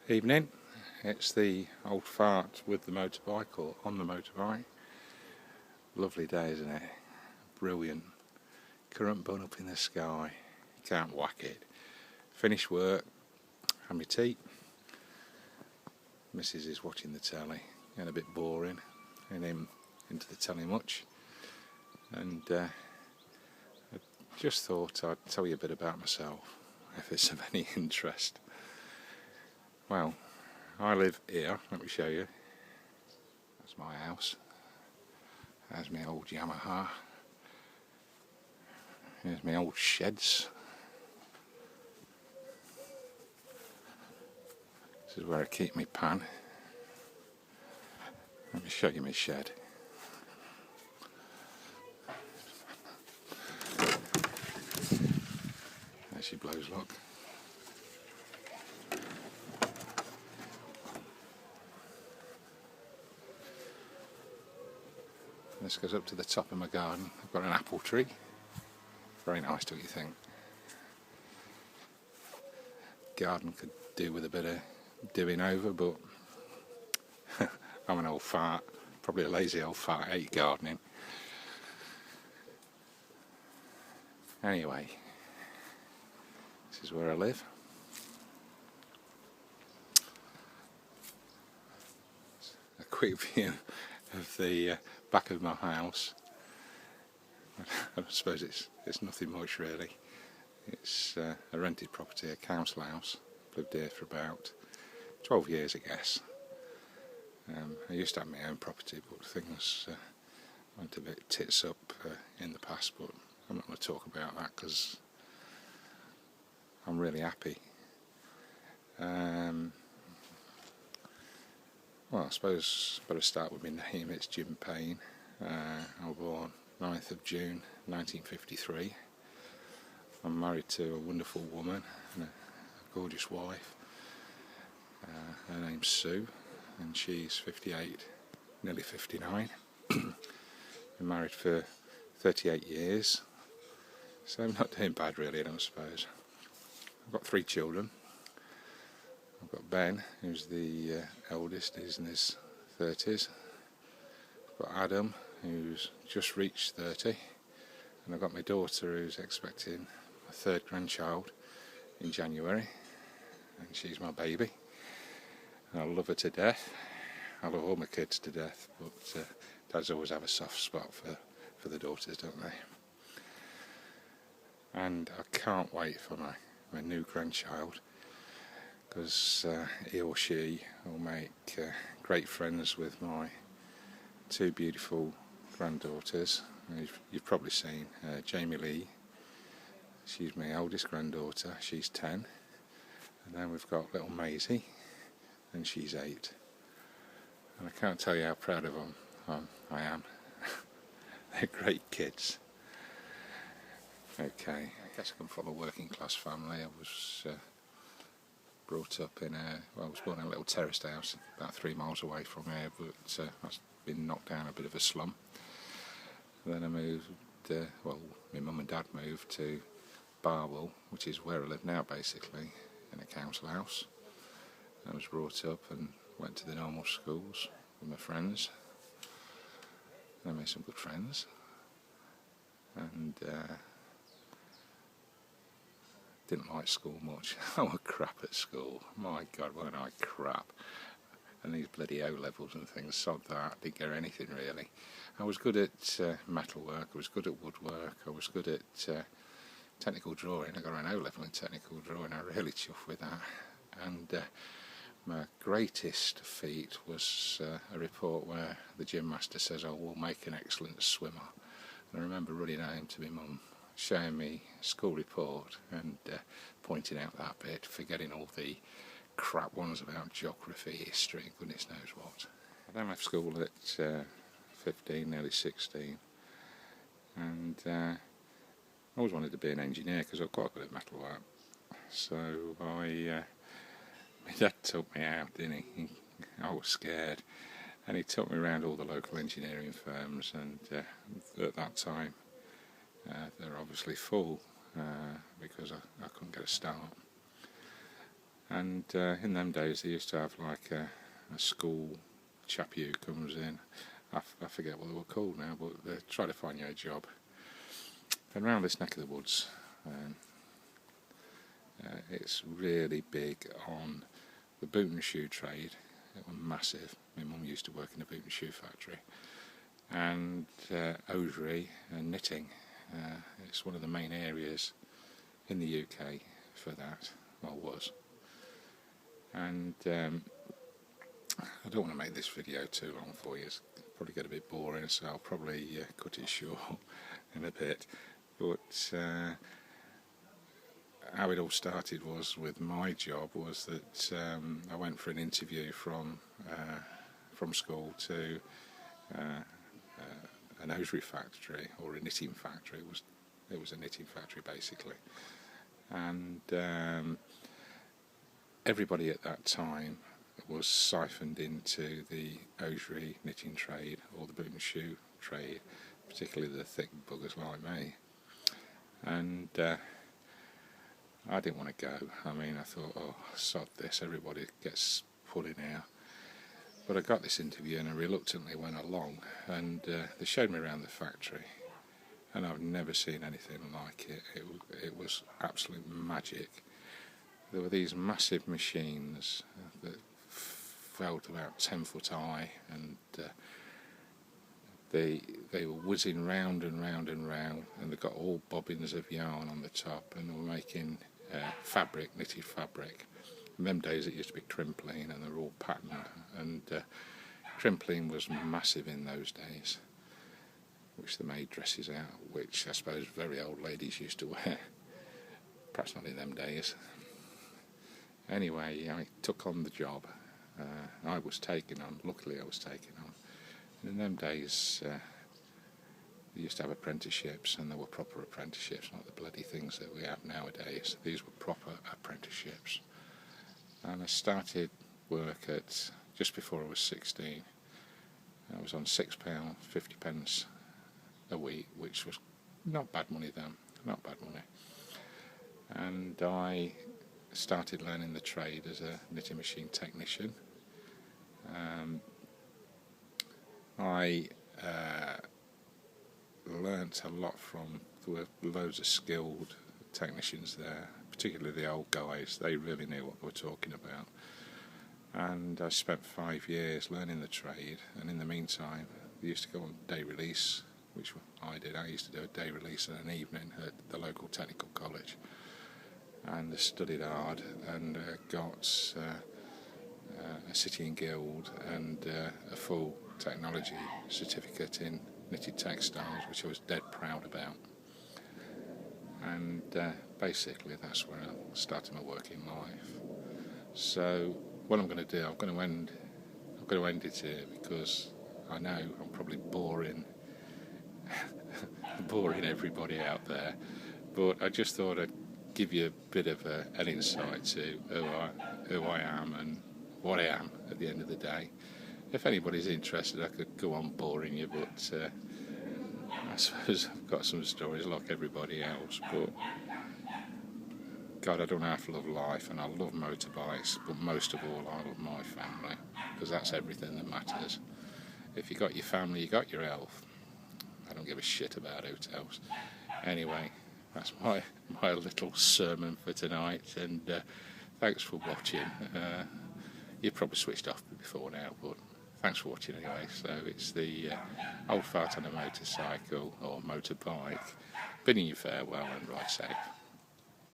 Evening, it's the old fart with the motorbike or on the motorbike. Lovely day, isn't it? Brilliant. Current bun up in the sky. Can't whack it. Finish work, have my tea. Mrs. is watching the telly, getting a bit boring, and him into the telly much. And I just thought I'd tell you a bit about myself, if it's of any interest. Well, I live here, let me show you. That's my house. There's my old Yamaha. Here's my old sheds. This is where I keep my pan. Let me show you my shed. There she blows, look. This goes up to the top of my garden. I've got an apple tree. Very nice, don't you think? Garden could do with a bit of doing over, but I'm an old fart. Probably a lazy old fart. I hate gardening. Anyway, this is where I live. A quick view of the back of my house. I suppose it's nothing much really. It's a rented property, a council house. Lived here for about 12 years, I guess. I used to have my own property, but things went a bit tits up in the past, but I'm not going to talk about that because I'm really happy. Well, I suppose I better start with my name. It's Jim Payne. I was born 9th of June 1953. I'm married to a wonderful woman and a gorgeous wife. Her name's Sue, and she's 58, nearly 59. Been married for 38 years, so I'm not doing bad really, I don't suppose. I've got 3 children. I've got Ben, who's the eldest, he's in his 30s. I've got Adam, who's just reached 30. And I've got my daughter, who's expecting a 3rd grandchild in January. And she's my baby. And I love her to death. I love all my kids to death, but dads always have a soft spot for the daughters, don't they? And I can't wait for my new grandchild, because he or she will make great friends with my 2 beautiful granddaughters. You've probably seen Jamie Lee. She's my eldest granddaughter, she's 10. And then we've got little Maisie, and she's 8. And I can't tell you how proud of them I am. They're great kids. Okay, I guess I come from a working class family. I was brought up in I was born in a little terraced house about 3 miles away from here, but I've been knocked down a bit of a slum. And then I moved, my mum and dad moved to Barwell, which is where I live now basically, in a council house. I was brought up and went to the normal schools with my friends. I made some good friends. And didn't like school much. I was crap at school. My God, wasn't I crap. And these bloody O-levels and things, sod that, didn't get anything really. I was good at metalwork, I was good at woodwork, I was good at technical drawing. I got an O-level in technical drawing, I really chuffed with that. And my greatest feat was a report where the gym master says, "Oh, we'll make an excellent swimmer." And I remember running home to my mum, showing me school report and pointing out that bit, forgetting all the crap ones about geography, history, and goodness knows what. I then left school at 15, nearly 16, and I always wanted to be an engineer because I was quite good at metalwork. So my dad took me out, didn't he? I was scared, and he took me around all the local engineering firms, and at that time they're obviously full because I couldn't get a start. And in them days they used to have like a school chappie who comes in. I forget what they were called now, but they try to find you a job. And around this neck of the woods, it's really big on the boot and shoe trade. It was massive. My mum used to work in a boot and shoe factory. And hosiery and knitting. It's one of the main areas in the UK for that, well, was. And I don't want to make this video too long for you. It's probably get a bit boring, so I'll probably cut it short in a bit. But how it all started was with my job was that I went for an interview from school to an hosiery factory, or a knitting factory. It was a knitting factory basically, and everybody at that time was siphoned into the hosiery knitting trade or the boot and shoe trade, particularly the thick buggers like me. And I didn't want to go. I mean, I thought, oh, sod this, everybody gets put in here. But I got this interview and I reluctantly went along, and they showed me around the factory, and I've never seen anything like it. It was absolute magic. There were these massive machines that felt about 10 foot high, and they were whizzing round and round and round, and they got all bobbins of yarn on the top, and they were making fabric, knitted fabric. In them days it used to be crimpling, and they were all patterned, and crimpling was massive in those days, which they made dresses out, which I suppose very old ladies used to wear. Perhaps not in them days. Anyway, I took on the job. I was taken on, luckily I was taken on. And in them days they used to have apprenticeships, and there were proper apprenticeships, not the bloody things that we have nowadays. These were proper apprenticeships. And I started work at just before I was 16. I was on £6.50 a week, which was not bad money then, not bad money. And I started learning the trade as a knitting machine technician. I learnt a lot from, there were loads of skilled technicians there, particularly the old guys. They really knew what they were talking about. And I spent 5 years learning the trade, and in the meantime we used to go on day release, which I did. I used to do a day release and an evening at the local technical college, and I studied hard and got a city and guild and a full technology certificate in knitted textiles, which I was dead proud about. And basically that's where I started my working life. So what I'm going to do, I'm going to end it here, because I know I'm probably boring everybody out there, but I just thought I'd give you a bit of an insight to who I am and what I am at the end of the day. If anybody's interested, I could go on boring you, but I suppose I've got some stories like everybody else. But God, I don't have to love life, and I love motorbikes, but most of all I love my family, because that's everything that matters. If you got your family, you got your health. I don't give a shit about who else. Anyway, that's my little sermon for tonight, and thanks for watching. You've probably switched off before now, but thanks for watching anyway. So it's the old fart on a motorcycle or motorbike bidding you farewell and ride safe.